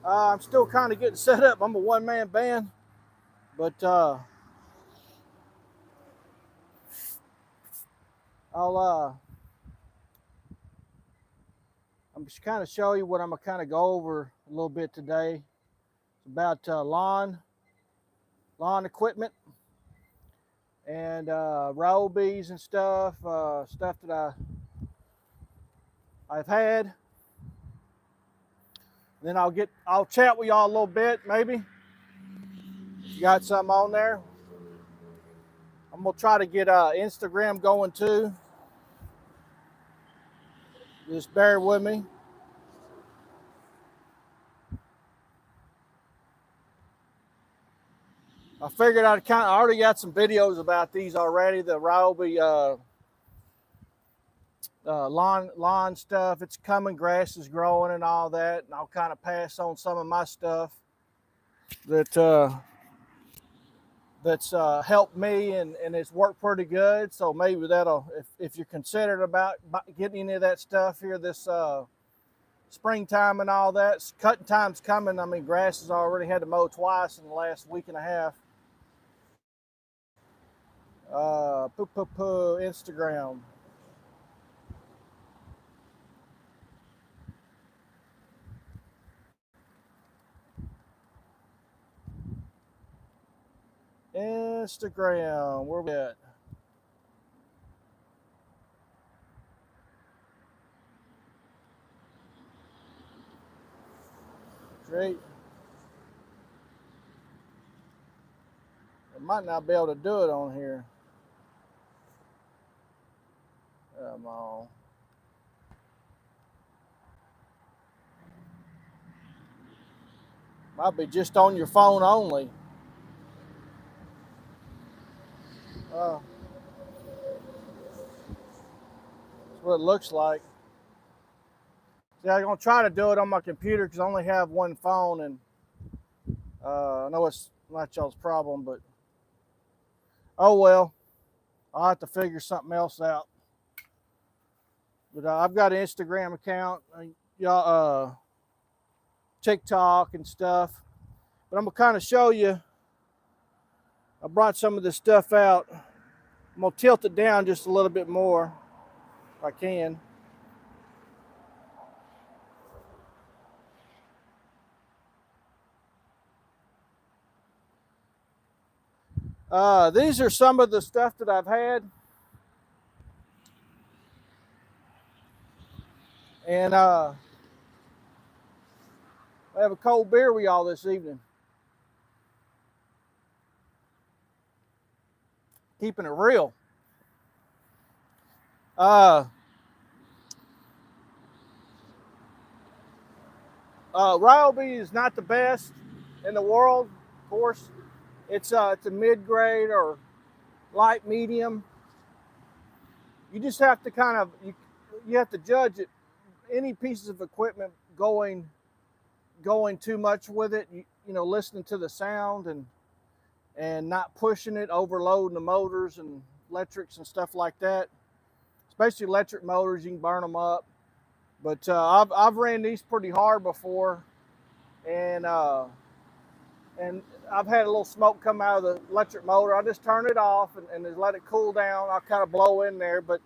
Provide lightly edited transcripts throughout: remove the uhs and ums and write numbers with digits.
I'm still kind of getting set up. I'm a one-man band, but I'll I'm just kind of show you what I'm gonna kind of go over a little bit today. It's about lawn equipment and Robies and stuff, stuff that I've had. Then I'll chat with y'all a little bit, maybe. You got something on there? I'm gonna try to get Instagram going too. Just bear with me. I figured I already got some videos about these already. The Ryobi lawn stuff. It's coming, grass is growing and all that. And I'll kind of pass on some of my stuff that's helped me and it's worked pretty good. So maybe that'll, if you're considered about getting any of that stuff here this springtime and all that, cutting time's coming. I mean, grass has already had to mow twice in the last week and a half. Instagram. Instagram, where we at? Great. I might not be able to do it on here. Come on. Might be just on your phone only. That's what it looks like. See, I'm gonna try to do it on my computer because I only have one phone, and I know it's not y'all's problem, but oh well. I'll have to figure something else out. But I've got an Instagram account, y'all, TikTok and stuff. But I'm gonna kind of show you. I brought some of this stuff out. I'm gonna tilt it down just a little bit more, if I can. These are some of the stuff that I've had. And I have a cold beer with y'all this evening. Keeping it real. Ryobi is not the best in the world, of course. It's a mid-grade or light medium. You just have to kind of you have to judge it. Any pieces of equipment going too much with it, you know, listening to the sound and not pushing it, overloading the motors and electrics and stuff like that. Especially electric motors, you can burn them up. But I've ran these pretty hard before, and I've had a little smoke come out of the electric motor. I just turn it off and just let it cool down. I'll kind of blow in there, but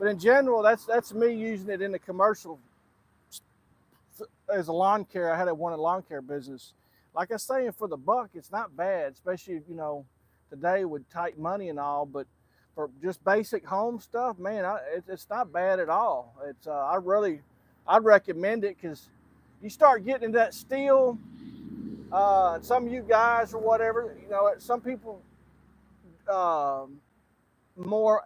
in general, that's me using it in the commercial as a lawn care. I had one in the lawn care business. Like I was saying, for the buck, it's not bad, especially, you know, today with tight money and all. But for just basic home stuff, man, it's not bad at all. It's I'd recommend it because you start getting into that steel. Some of you guys or whatever, you know, some people more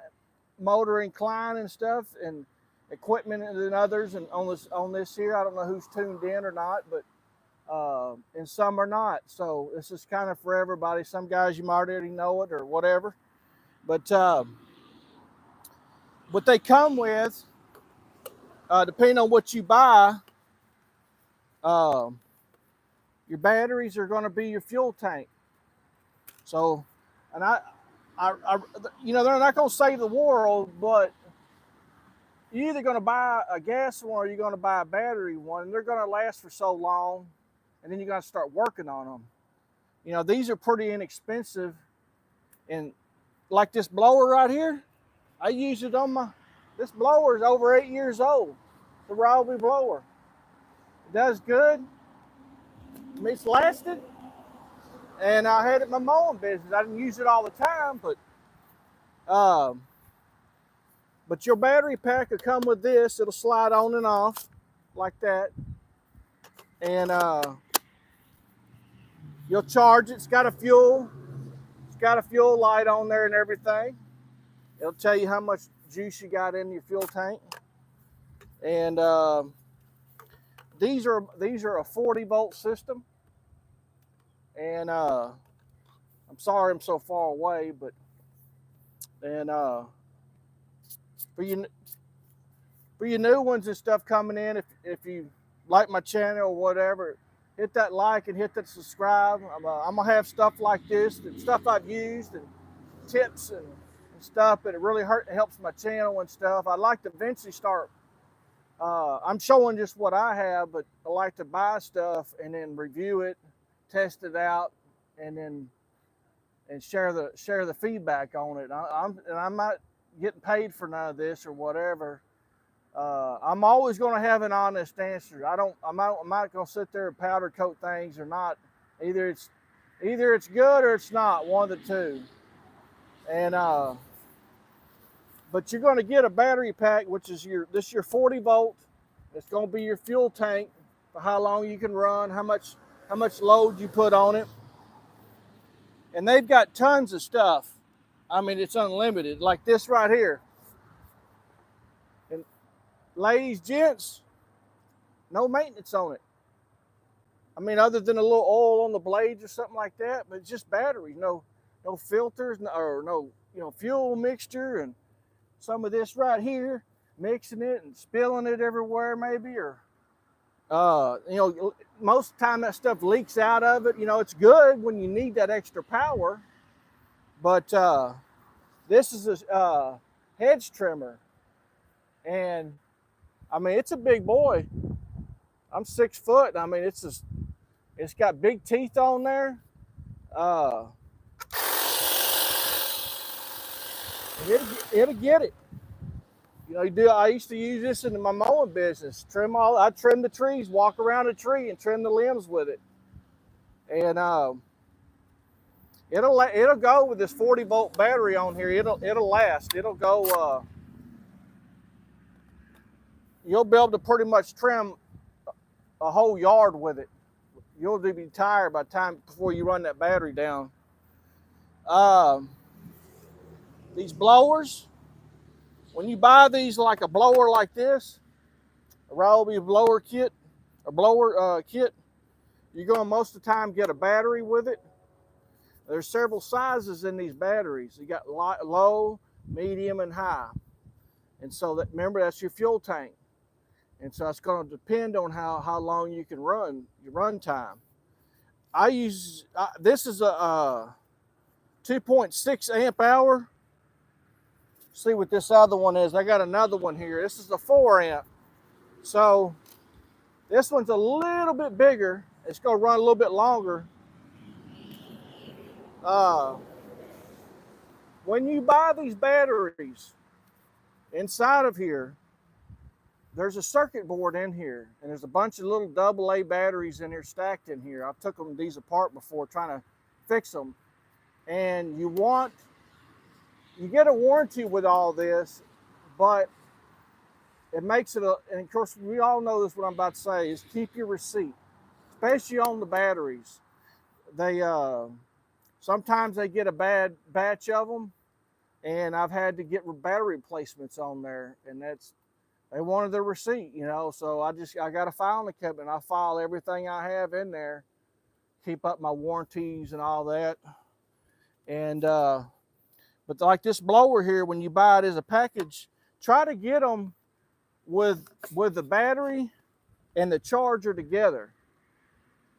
motor inclined and stuff and equipment than others. And on this here, I don't know who's tuned in or not, but and some are not. So this is kind of for everybody. Some guys you might already know it or whatever, but what they come with, depending on what you buy, your batteries are going to be your fuel tank. So, and I, you know, they're not going to save the world, but you're either going to buy a gas one or you're going to buy a battery one, and they're going to last for so long, and then you got to start working on them. You know, these are pretty inexpensive, and like this blower right here, I use it on my, this blower is over 8 years old, the Ryobi blower. It does good. I mean, it's lasted, and I had it in my mowing business. I didn't use it all the time, but your battery pack will come with this. It'll slide on and off like that, and you'll charge it. It's got a fuel light on there and everything. It'll tell you how much juice you got in your fuel tank. And these are a 40-volt system. And I'm sorry I'm so far away, but for you new ones and stuff coming in, if you like my channel or whatever, hit that like and hit that subscribe. I'm gonna have stuff like this, and stuff I've used, and tips and stuff, but it really helps my channel and stuff. I'd like to eventually start, I'm showing just what I have, but I like to buy stuff and then review it, test it out, and then share the feedback on it. I'm not getting paid for none of this or whatever. I'm always going to have an honest answer. I'm not going to sit there and powder coat things or not. Either it's good or it's not, one of the two. And but you're going to get a battery pack, which is your 40 volt. It's going to be your fuel tank for how long you can run, how much load you put on it. And they've got tons of stuff. I mean, it's unlimited, like this right here. And ladies, gents, no maintenance on it. I mean, other than a little oil on the blades or something like that, but it's just batteries, no filters, no fuel mixture, and some of this right here, mixing it and spilling it everywhere maybe, or most of the time that stuff leaks out of it. It's good when you need that extra power, but this is a hedge trimmer, and I mean, it's a big boy. I'm 6 foot. I mean, it's got big teeth on there. It'll get it. I used to use this in my mowing business. I trim the trees, walk around a tree and trim the limbs with it. And it'll go with this 40 volt battery on here. It'll last. It'll go. You'll be able to pretty much trim a whole yard with it. You'll be tired by the time before you run that battery down. These blowers, when you buy these, like a blower like this, a Ryobi blower kit, you're going to most of the time get a battery with it. There's several sizes in these batteries. You got low, medium, and high. And so remember, that's your fuel tank. And so it's going to depend on how long you can run, your run time. This is a 2.6 amp hour. See what this other one is. I got another one here. This is a 4 amp. So this one's a little bit bigger. It's going to run a little bit longer. When you buy these batteries, inside of here, there's a circuit board in here, and there's a bunch of little AA batteries in here stacked in here. I've took these apart before trying to fix them. And you get a warranty with all this, but it makes it and of course we all know this, what I'm about to say, is keep your receipt, especially on the batteries. They sometimes they get a bad batch of them, and I've had to get battery replacements on there, and they wanted the receipt, so I got a filing cabinet. I file everything I have in there, keep up my warranties and all that. And but like this blower here, when you buy it as a package, try to get them with the battery and the charger together,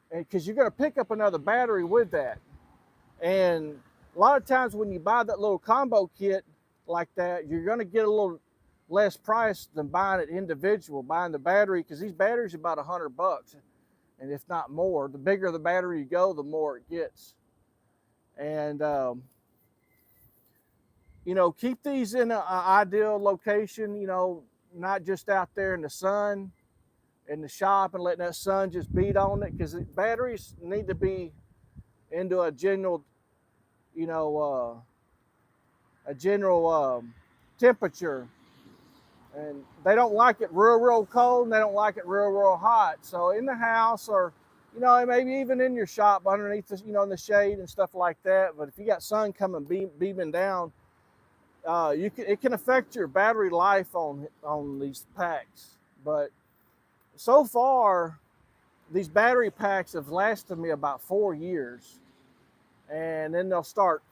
and because you're going to pick up another battery with that. And a lot of times when you buy that little combo kit like that, you're going to get a little less price than buying it individual, buying the battery, because these batteries are about $100. and if not more. The bigger the battery you go, the more it gets. And you know, keep these in an ideal location, you know, not just out there in the sun in the shop and letting that sun just beat on it, because batteries need to be into a general, you know, a general temperature, and they don't like it real cold, and they don't like it real hot. So in the house, or you know, maybe even in your shop underneath the, you know, in the shade and stuff like that. But if you got sun coming beaming down, it can affect your battery life on these packs. But so far, these battery packs have lasted me about 4 years, and then they'll start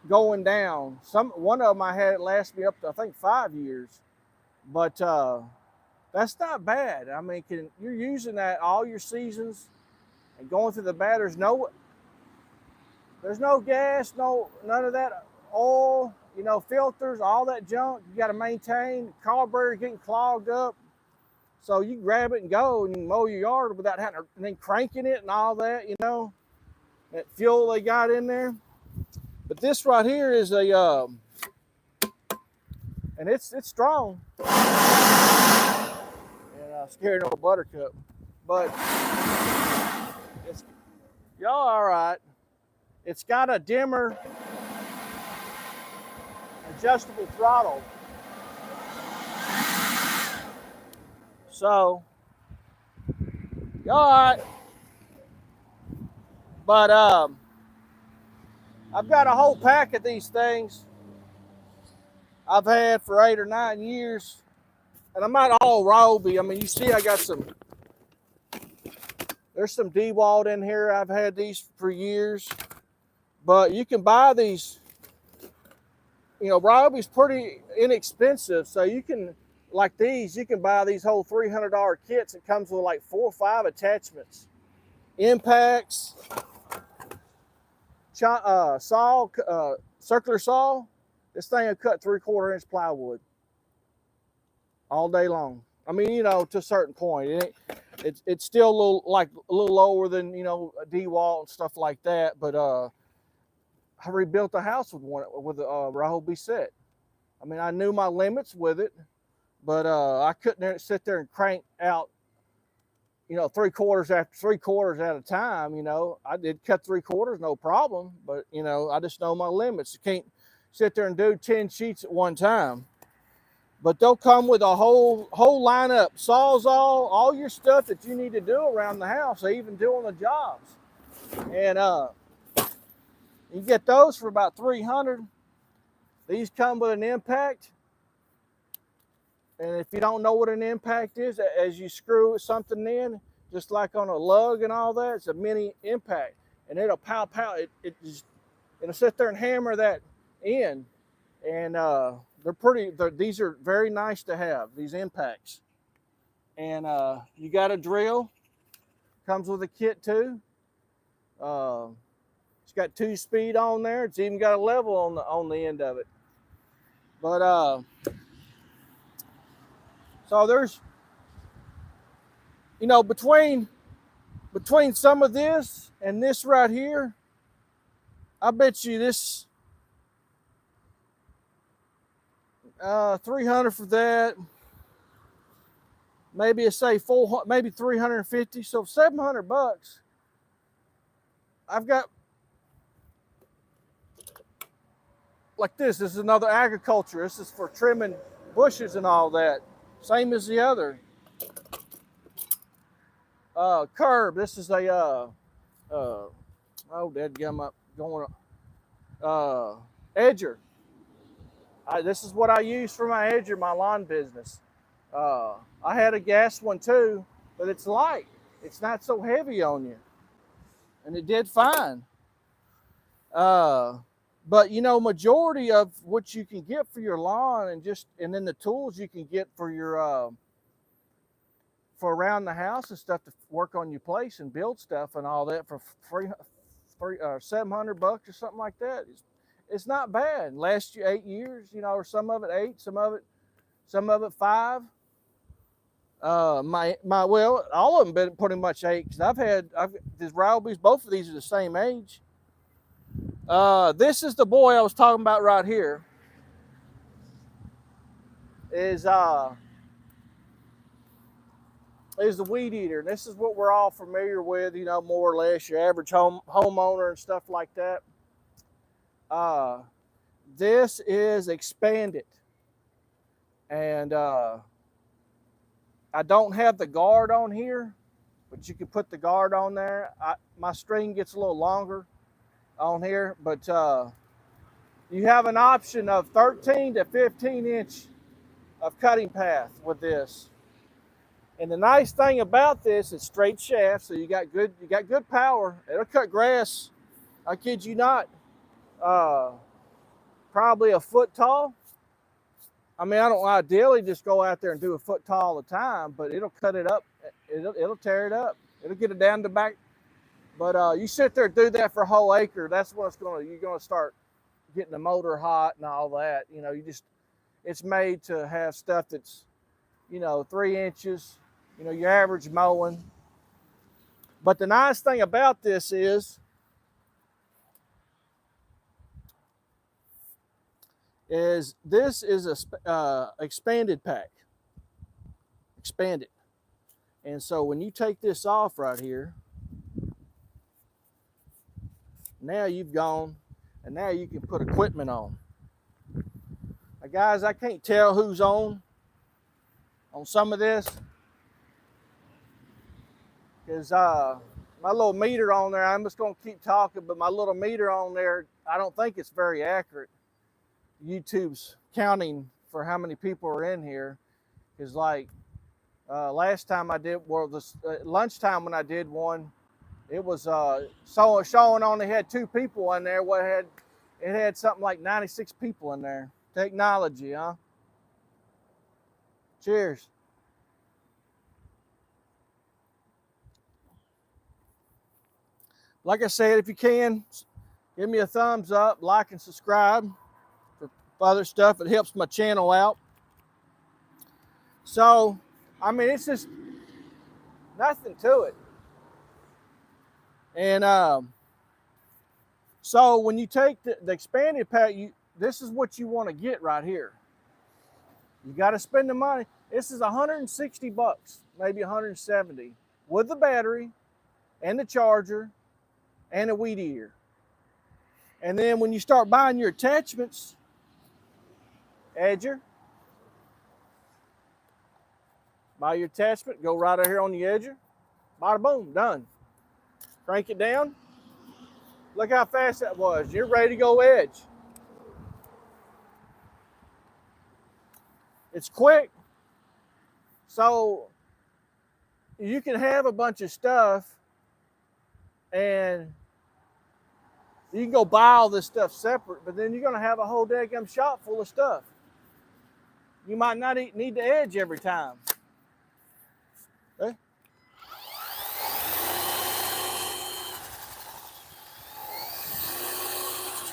going down. One of them I had it last me up to, I think, 5 years, but that's not bad. I mean, you're using that all your seasons and going through the batteries. There's no gas, none of that oil, you know, filters, all that junk you got to maintain. The carburetor getting clogged up, so you grab it and go and you mow your yard without having to, and then cranking it and all that, you know, that fuel they got in there. But this right here is a, and it's strong. And scared old Buttercup, but y'all all right. It's got a dimmer adjustable throttle. So, y'all all right. But I've got a whole pack of these things I've had for 8 or 9 years. And I'm not all Ryobi. I mean, you see I got there's some DeWalt in here. I've had these for years. But you can buy these, you know, Ryobi's pretty inexpensive. So you can, like these, you can buy these whole $300 kits. It comes with like 4 or 5 attachments. Impacts, saw, circular saw. This thing will cut 3/4 inch plywood all day long. I mean, you know, to a certain point. It's still a little lower than, you know, a DeWalt and stuff like that. But I rebuilt the house with a Ryobi set. I mean, I knew my limits with it, but I couldn't sit there and crank out, you know, 3/4 after 3/4 at a time. You know, I did cut 3/4, no problem. But you know, I just know my limits. You can't sit there and do 10 sheets at one time. But they'll come with a whole lineup, Sawzall, all your stuff that you need to do around the house, even doing the jobs. And you get those for about $300. These come with an impact. And if you don't know what an impact is, as you screw something in, just like on a lug and all that, it's a mini impact. And it'll pow. It'll sit there and hammer that in. And these are very nice to have, these impacts. And you got a drill, comes with a kit too. It's got 2-speed on there. It's even got a level on the end of it. But so there's, you know, between some of this and this right here, I bet you this $300 for that. Maybe it's say $400, maybe $350. So $700. I've got like this. This is another agriculture. This is for trimming bushes and all that. Same as the other. Curb. This is a dadgum up going edger. This is what I use for my edger, my lawn business. I had a gas one too, but it's light. It's not so heavy on you, and it did fine. But you know, majority of what you can get for your lawn and then the tools you can get for your for around the house and stuff to work on your place and build stuff and all that for $700 or something like that. It's not bad. Last year, 8 years, you know, or some of it 8, some of it 5. Well, all of them been pretty much 8 because I've these Ryobies. Both of these are the same age. This is the boy I was talking about right here. Is the weed eater. And this is what we're all familiar with, you know, more or less your average homeowner and stuff like that. This is expanded, and I don't have the guard on here, but you can put the guard on there. My string gets a little longer on here, but you have an option of 13 to 15 inch of cutting path with this. And the nice thing about this is straight shaft, so you got good power. It'll cut grass, I kid you not, probably a foot tall. I mean, I don't ideally just go out there and do a foot tall all the time, but it'll cut it up. It'll tear it up. It'll get it down to back. But you sit there and do that for a whole acre. That's what you're gonna start getting the motor hot and all that. You know, it's made to have stuff that's, you know, 3 inches. You know, your average mowing. But the nice thing about this is this is a expanded pack. Expanded. And so when you take this off right here, now you've gone, and now you can put equipment on. Now guys, I can't tell who's on some of this, because my little meter on there, I'm just going to keep talking, but my little meter on there, I don't think it's very accurate. YouTube's counting for how many people are in here, because like last time I did, well, this lunchtime when I did one, it was showing only had 2 people in there. It had something like 96 people in there. Technology, huh? Cheers. Like I said, if you can, give me a thumbs up, like and subscribe for other stuff. It helps my channel out. So, I mean, it's just nothing to it. And so when you take the expanded pack, this is what you want to get right here. You got to spend the money. This is 160 bucks, maybe 170, with the battery and the charger and a weed eater. And then when you start buying your attachments, edger, buy your attachment, go right out here on the edger, bada boom, done. Crank it down. Look how fast that was. You're ready to go edge. It's quick. So you can have a bunch of stuff and you can go buy all this stuff separate, but then you're going to have a whole daggum shop full of stuff. You might not need to edge every time. Okay?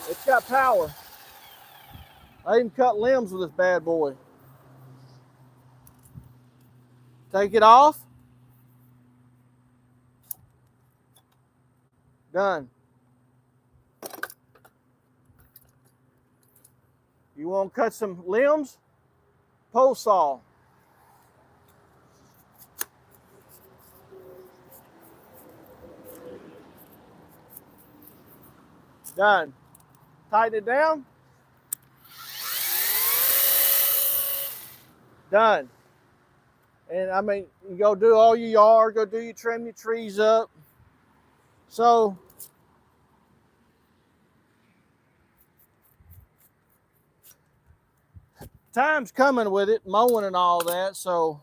It's got power. I even cut limbs with this bad boy. Take it off. Done. You want to cut some limbs? Pole saw. Done. Tighten it down. Done. And I mean, you go do all your yard, trim your trees up. So, time's coming with it, mowing and all that. So,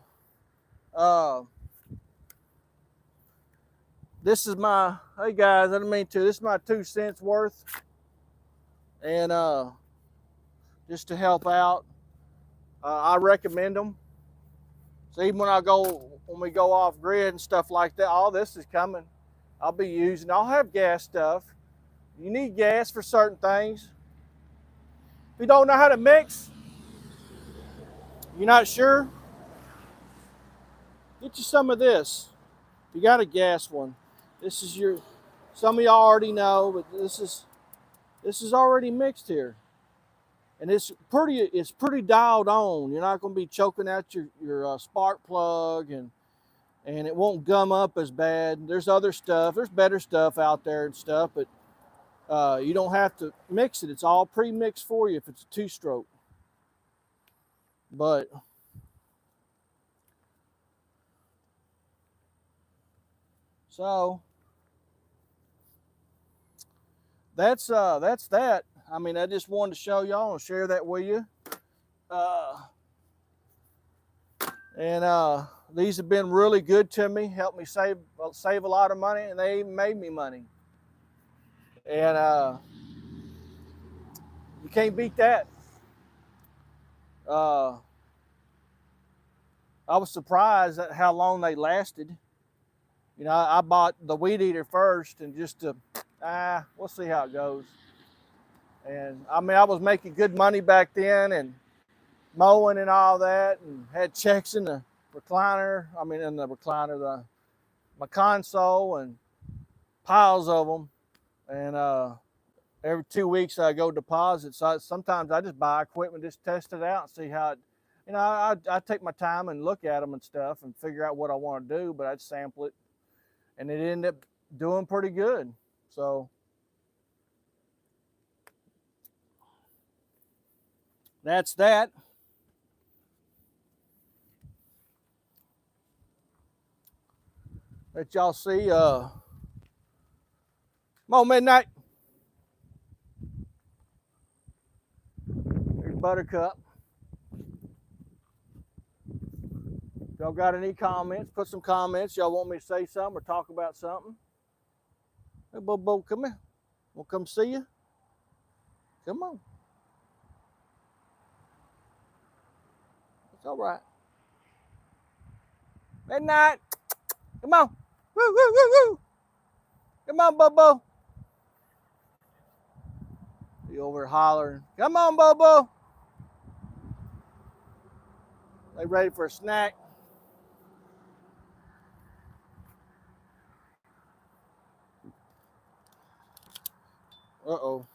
this is my, hey guys, I didn't mean to, this is my 2 cents worth. And just to help out, I recommend them. So even when we go off grid and stuff like that, all this is coming. I'll be using, I'll have gas stuff. You need gas for certain things. If you don't know how to mix, you're not sure, Get you some of this. You got a gas one. This is your. Some of y'all already know, but this is already mixed here, and it's pretty dialed on. You're not going to be choking out your spark plug, and it won't gum up as bad. There's other stuff. There's better stuff out there and stuff, but you don't have to mix it. It's all pre-mixed for you if it's a two-stroke. But so that's that. I mean, I just wanted to show y'all and share that with you. And these have been really good to me, helped me save a lot of money, and they even made me money. And you can't beat that. I was surprised at how long they lasted. You know, I bought the weed eater first, and just to, we'll see how it goes. And I mean, I was making good money back then, and mowing and all that, and had checks in the recliner. I mean, in the recliner, my console, and piles of them. And every 2 weeks I go deposit. So sometimes I just buy equipment, just test it out and see how it. You know, I take my time and look at them and stuff and figure out what I want to do. But I'd sample it, and it ended up doing pretty good. So that's that. Let y'all see. Come on, Midnight. There's Buttercup. If y'all got any comments, put some comments. Y'all want me to say something or talk about something? Hey, Bobo, come here. Want to come see you? Come on. It's all right. Midnight. Come on. Woo, woo, woo, woo. Come on, Bobo. He over hollering. Come on, Bobo. They ready for a snack? Uh-oh.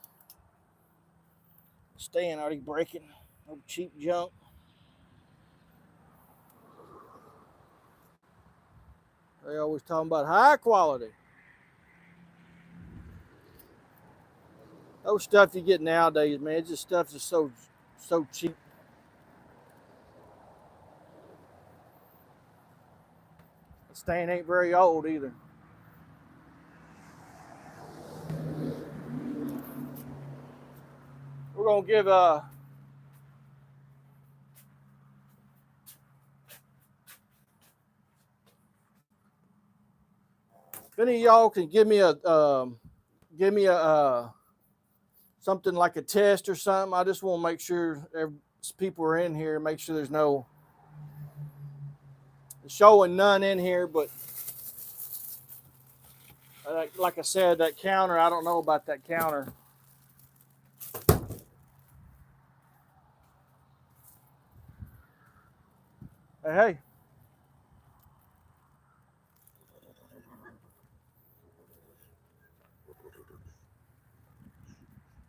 Stand already breaking. No cheap junk. They always talking about high quality. Those stuff you get nowadays, man, it's just stuff that's so cheap. The stand ain't very old either. We're gonna give if any of y'all can give me a something like a test or something. I just want to make sure people are in here. Make sure there's no showing none in here. But like I said, that counter. I don't know about that counter. Hey.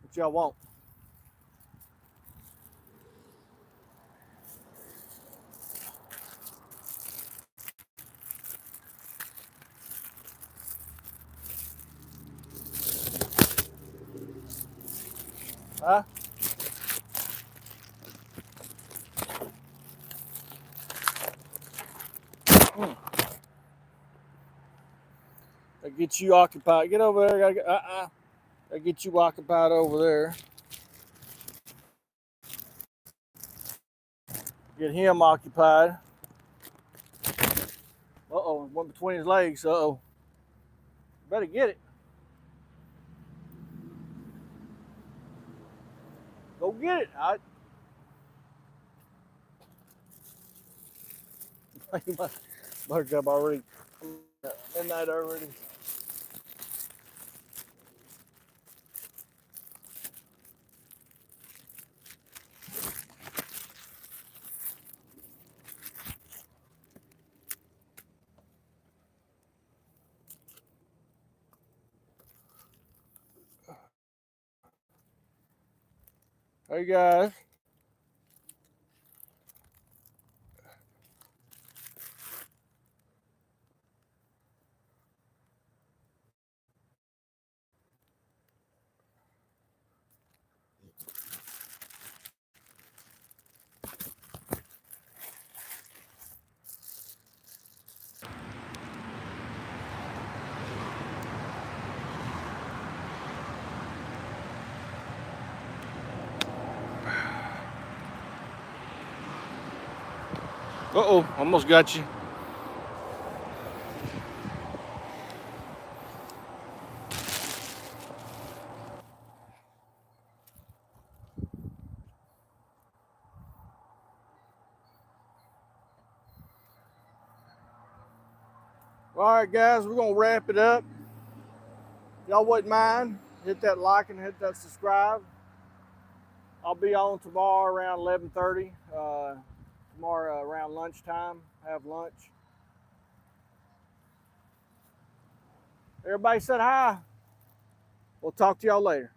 What y'all want? Huh? That gets you occupied. Get over there. That gets you occupied over there. Get him occupied. Uh-oh, went between his legs. Uh-oh. Better get it. Go get it. Buttercup already. Midnight already. Hey guys. Uh-oh, almost got you. All right, guys, we're gonna wrap it up. Y'all wouldn't mind, hit that like and hit that subscribe. I'll be on tomorrow around 11:30. Tomorrow around lunchtime. Have lunch. Everybody said hi. We'll talk to y'all later.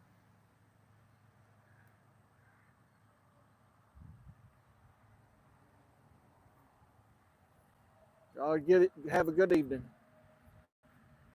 Y'all get it. Have a good evening.